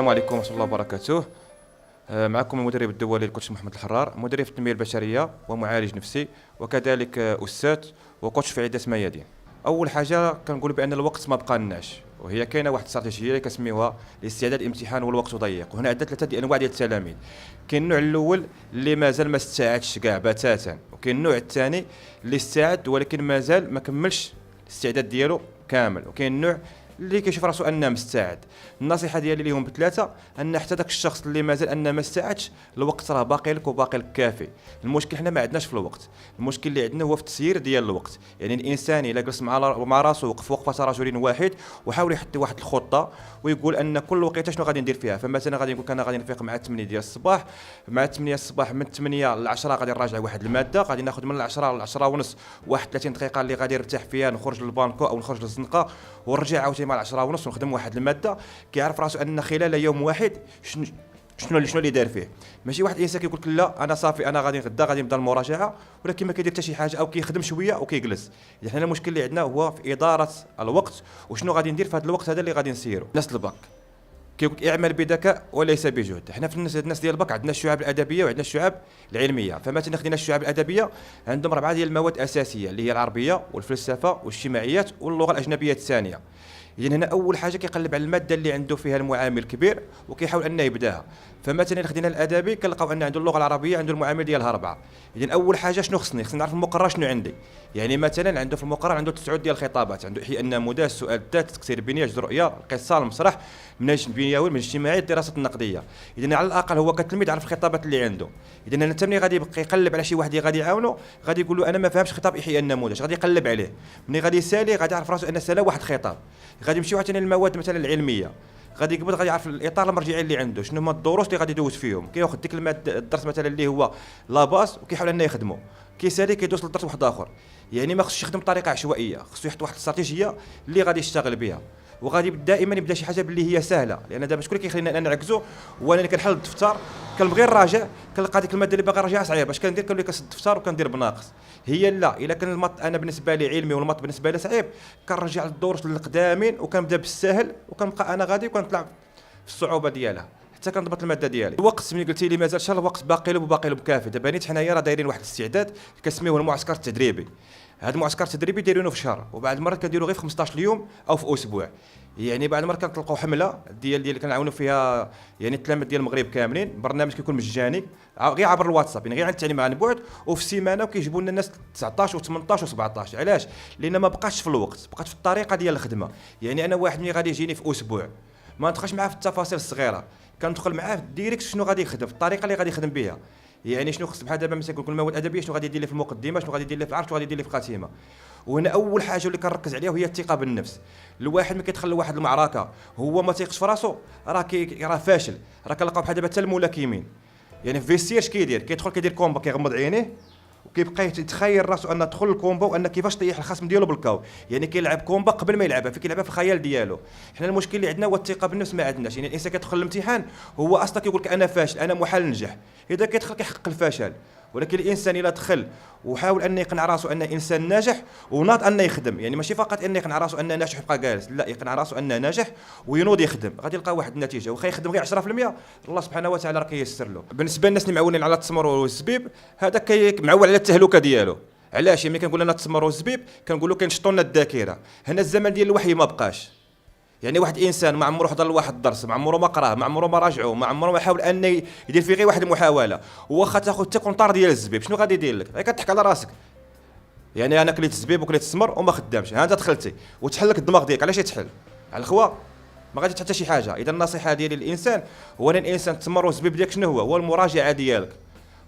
السلام عليكم ورحمة الله وبركاته. معكم المدرب الدولي الكوتش محمد الحرار، مدرب في التنمية البشرية ومعالج نفسي وكذلك أستاذ وكوتش في عدة ميادين. أول حاجة كنقول بأن الوقت ما بقى لناش، وهي كاينة واحد الاستراتيجية اللي كنسميوها الاستعداد الامتحان والوقت ضيق. وهنا عندنا ثلاثة ديال أنواع ديال التلاميذ. كاين النوع الأول اللي مازال ما استعدش كاع بتاتا، وكاين النوع الثاني اللي استعد ولكن مازال ما كملش الاستعداد ديالو كامل، وكاين النوع اللي كيشوف راسو انه مستعد. النصيحه ديالي ليهم بثلاثه ان حتى داك الشخص اللي مازال انه ما استعدش، الوقت راه باقي لك وباقي لك كافي. المشكل حنا ما عندناش في الوقت، المشكل اللي عندنا هو في التسيير ديال الوقت. يعني الانسان الا جلس مع راسو وقف وقفه رجل واحد وحاول يحط واحد الخطه ويقول ان كل وقيته شنو غادي ندير فيها. فمثلا غادي نقول انا غادي نفيق مع 8 ديال الصباح، مع 8 الصباح من 8 ل 10 غادي نراجع واحد الماده، غادي ناخذ من 10 ل 10 ونص واحد 30 دقيقه اللي غادي نرتاح فيها، نخرج للبانكو او نخرج للزنقه ونرجع عاوتاني مع 10 ونص ونخدم واحد الماده. كيعرف راسو ان خلال يوم واحد شنو اللي دار فيه. ماشي واحد الانسان كيقول لك لا انا صافي انا غادي غدا غادي نبدا المراجعه ولكن ما كيدير حتى شي حاجه او كيخدم شويه وكيجلس. يعني حنا المشكل اللي عندنا هو في اداره الوقت وشنو غادي ندير في هذا الوقت هذا اللي غادي نسيرو. ناس الباك كيقول اعمل بذكاء وليس بجهد. حنا في الناس ديال الباك عندنا الشعب الادبيه وعندنا الشعب العلميه. فمثلا خدينا الشعب الادبيه عندهم 4 ديال المواد اساسيه اللي هي العربيه والفلسفه والاجتماعيات واللغه الاجنبيه الثانيه. يعني هنا اول حاجه كيقلب على الماده اللي عنده فيها المعامل كبير وكيحاول انه يبداها. فمثلا خدينا الادبي كنلقاو ان عنده اللغه العربيه عنده المعامل ديالها 4. يعني اول حاجه شنو خصني نعرف المقرر شنو عندي. يعني مثلا عنده في المقرر عنده 9 ديال الخطابات، عنده احياء النموذج، السؤال الذات، تكسير البنيه، جذر الرؤيه، القصه، المسرح، منهج البنيوي، المنهج الاجتماعي، الدراسه النقديه. اذا على الاقل هو كتلميذ عرف الخطابات اللي عنده. اذا انا تمني غادي يبقى يقلب على شي واحد غادي يعاونو، غادي يقول له انا ما فهمتش خطاب احياء النموذج، غادي يقلب عليه. ملي غادي يسالي غادي يعرف راسو ان سالا واحد خطاب. غادي يمشي عاوتاني للمواد مثلا العلميه، غادي يقبض غادي يعرف الاطار المرجعي اللي عنده، شنو هما الدروس اللي غادي يدوز فيهم. كياخذ ديك الماده الدرس مثلا اللي هو لا باس وكيحاول انه يخدمه، كيسالي كيدوز للدرس واحد اخر. يعني ما خصوش يخدم بطريقه عشوائيه، خصو يحط واحد الاستراتيجيه اللي غادي يشتغل بها. وغادي دائما يبدا شي حاجه باللي هي سهله، لان دابا شكون اللي كيخلينا انا نعكزو. وانا اللي كنحل الدفتر كنبغي نراجع كنلقى ديك الماده اللي باغي نراجعها صعيبه، اش كندير كنولي كنسد الدفتر وكندير بناقص. هي لا الا كان المط انا بالنسبه لي علمي والمط بالنسبه لي صعيب كنرجع للدروس القدامين وكنبدا بالساهل وكنبقى انا غادي وكنطلع في الصعوبه ديالها حتى كنضبط الماده ديالي. الوقت ملي قلتي لي مازال شحال الوقت باقي له وباقي له بكافي. دابا نيت حنايا راه دايرين واحد الاستعداد كنسميوه المعسكر التدريبي. هذا المعسكر التدريبي دايرينه في شهر، وبعض المرات كنديروا غير في 15 يوم او في اسبوع. يعني بعض المرات كنطلقوا حمله ديال اللي كنعاونوا فيها يعني التلاميذ ديال المغرب كاملين. برنامج كيكون مجاني غير عبر الواتساب، يعني غير عن التعليم عن بعد، وفي السيمانه وكيجيبوا لنا الناس 19 و18 و17. علاش؟ لان ما بقاش في الوقت، بقات في الطريقه ديال الخدمه. يعني انا واحد ملي غادي يجيني في اسبوع ما ندخلش معاه في التفاصيل الصغيره، كندخل معاه ديريكت شنو غادي يخدم في الطريقه اللي غادي يخدم بها. يعني شنو خص بحال دابا مثلا كنقول المواد الادبيه شنو غادي يدير لي في المقدمه، شنو غادي يدير لي في العرض، شنو غادي يدير لي في الخاتمه. وهنا اول حاجه اللي كنركز عليها وهي الثقه بالنفس. الواحد ملي كيدخل لواحد المعركه هو ما تيقش في راسو راه فاشل. راه كنلقاو بحال دابا حتى الملاكمين، يعني في فيستير اش كيدير؟ كيدخل كيدير كومبا كيغمض عينيه وكيبقى يتخيل راسو ان دخل الكومبا وان كيفاش طيح الخصم ديالو بالكاو. يعني كيلعب كومبا قبل ما يلعبها، كيلعبها في الخيال ديالو. حنا المشكل اللي عندنا هو الثقه بالنفس ما عندناش. يعني الانسان كيدخل الامتحان هو اصلا كيقول لك انا فاشل، انا محال ننجح. اذا كيدخل كيحقق الفشل. ولكن الانسان الا دخل وحاول ان يقنع راسو ان انسان ناجح وناض انه يخدم، يعني ماشي فقط ان يقنع راسو انه ناجح ويبقى جالس، لا يقنع راسو انه ناجح وينوض يخدم، غادي يلقى واحد النتيجه. واخا يخدم غير 10% الله سبحانه وتعالى راه كيسر له. بالنسبه للناس اللي معولين على التسمر والزبيب، هذا معول على التهلكه ديالو. علاش؟ ملي كنقول انا التسمر والزبيب كنقولوا كينشطوا لنا الذاكره. هنا الزمن ديال الوحي ما بقاش. يعني واحد انسان ما عمره حضر لواحد الدرس، ما عمره ما قراه، ما عمره ما راجعه، ما عمره ما حاول ان يدير فيه غير واحد المحاوله، واخا تاخذ حتى كونطار ديال الزبيب شنو غادي يدير لك؟ غير كتضحك على راسك. يعني انا كليت الزبيب وكليت السمر وما خدامش، ها انت دخلتي وتحل لك الدماغ ديالك. علاش يتحل؟ على الخوا ما غادي حتى شي حاجه. اذا النصيحه ديالي للانسان هو ان الانسان التسمر والزبيب ديالك شنو هو المراجعه ديالك.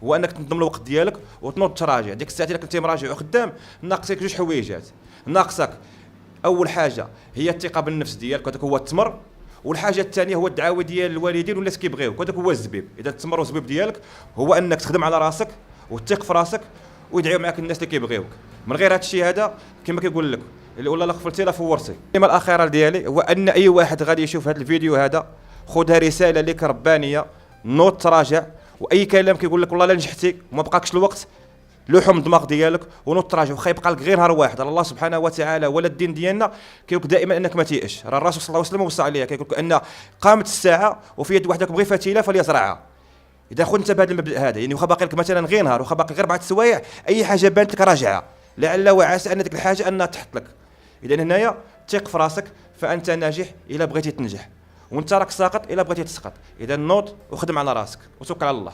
هو انك تنظم الوقت ديالك وتنوض تراجع. ديك الساعه اللي كنتي مراجع وخدام ناقصك جوج حويجات. ناقصك اول حاجه هي الثقه بالنفس ديالك، هذاك هو التمر. والحاجه الثانيه هو الدعاوي ديال الوالدين والناس كيبغيوك، هذاك هو الزبيب. اذا التمر والزبيب ديالك هو انك تخدم على راسك وتثق في راسك ويدعيو معك الناس اللي كيبغيوك. من غير هذا الشيء هذا كما كيقول لك اللي ولا لا قفلتي لا فورتي. الكلمه الاخيره ديالي هو ان اي واحد غادي يشوف هذا الفيديو هذا خذها رساله لك ربانيه، نوض تراجع. واي كلام كيقول لك والله لا نجحتي وما بقاكش الوقت، لوحوا من الدماغ ديالك ونوض تراجع، واخا يبقى لك غير نهار واحد. الله سبحانه وتعالى ولا الدين ديالنا كيقول لك دائما انك ما تيأش. راه الرسول صلى الله عليه وسلم وصى عليها كيقول لك ان قامت الساعه وفي يد وحدك بغي فتيله فليزرعها. اذا خذ انت بهذا المبدا هذا، يعني واخا باقي لك مثلا غير نهار، واخا باقي غير 4 سوايع، اي حاجه بانت لك راجعها، لعل وعسى ان ديك الحاجه انها تحط لك. اذا هنايا ثق في راسك، فانت ناجح الا بغيتي تنجح، وانت راك ساقط الا بغيتي تسقط. اذا نوض وخدم على راسك وتوكل على الله.